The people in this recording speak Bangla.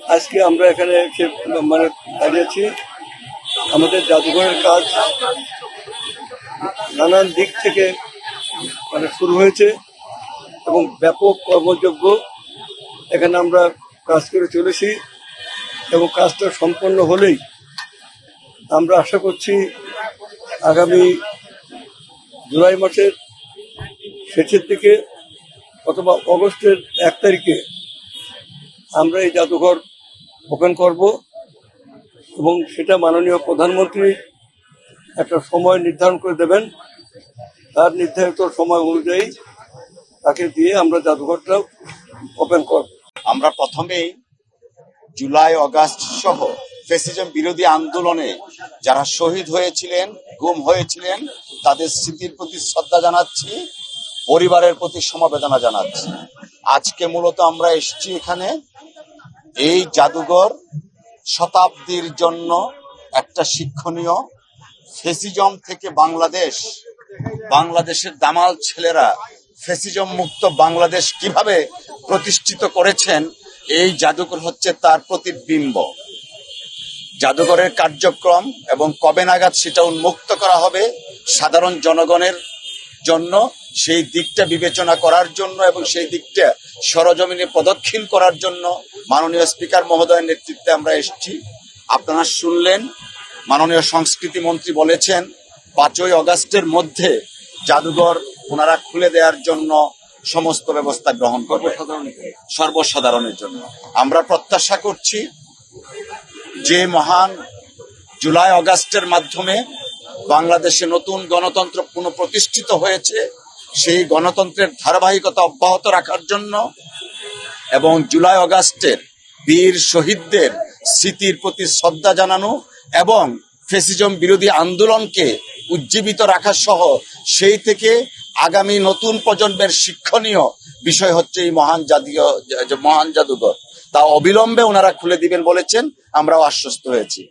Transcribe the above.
আজকে আমরা এখানে এসে মানে দাঁড়িয়েছি। আমাদের জাদুঘরের কাজ নানান দিক থেকে শুরু হয়েছে এবং ব্যাপক কর্মযোগ্য এখানে আমরা কাজ করে চলেছি এবং কাজটা সম্পন্ন হলেই আমরা আশা করছি আগামী জুলাই মাসের শেষের দিকে অথবা অগস্টের 1 তারিখে আমরা এই জাদুঘর ওপেন করব এবং সেটা মাননীয় প্রধানমন্ত্রী একটা সময় নির্ধারণ করে দেবেন। তার নির্ধারিত সময় অনুযায়ী তাকে দিয়ে আমরা জাদুঘরটা ওপেন করব। আমরা প্রথমেই জুলাই অগাস্ট সহ ফ্যাসিজম বিরোধী আন্দোলনে যারা শহীদ হয়েছিলেন, গুম হয়েছিলেন, তাদের স্মৃতির প্রতি শ্রদ্ধা জানাচ্ছি, পরিবারের প্রতি সমবেদনা জানাচ্ছি। আজকে মূলত আমরা এসেছি এখানে এই জাদুঘর শতাব্দীর জন্য একটা শিক্ষণীয়। ফ্যাসিজম থেকে বাংলাদেশের দামাল ছেলেরা ফ্যাসিজম মুক্ত বাংলাদেশ কিভাবে প্রতিষ্ঠিত করেছেন, এই জাদুঘর হচ্ছে তার প্রতিবিম্ব। জাদুঘরের কার্যক্রম এবং কবে নাগাদ সেটা উন্মুক্ত করা হবে সাধারণ জনগণের জন্য, সেই দিকটা বিবেচনা করার জন্য এবং সেই দিকটা সরজমিনে প্রদক্ষিণ করার জন্য মাননীয় স্পিকার মহোদয়ের নেতৃত্বে আমরা এসেছি। আপনারা শুনলেন মাননীয় সংস্কৃতি মন্ত্রী বলেছেন 5ই অগাস্টের মধ্যে জাদুঘর ওনারা খুলে দেওয়ার জন্য সমস্ত ব্যবস্থা গ্রহণ করবে সর্বসাধারণের জন্য। আমরা প্রত্যাশা করছি যে মহান জুলাই অগাস্টের মাধ্যমে বাংলাদেশে নতুন গণতন্ত্র পুনঃপ্রতিষ্ঠিত হয়েছে, সেই গণতন্ত্রের ধারাবাহিকতা অব্যাহত রাখার জন্য এবং জুলাই অগাস্টের বীর শহীদদের স্মৃতির প্রতি শ্রদ্ধা জানানো এবং ফ্যাসিজম বিরোধী আন্দোলনকে উজ্জীবিত রাখা সহ সেই থেকে আগামী নতুন প্রজন্মের শিক্ষণীয় বিষয় হচ্ছে এই মহান জাদুঘর। তা অবিলম্বে ওনারা খুলে দিবেন বলেছেন, আমরাও আশ্বস্ত হয়েছি।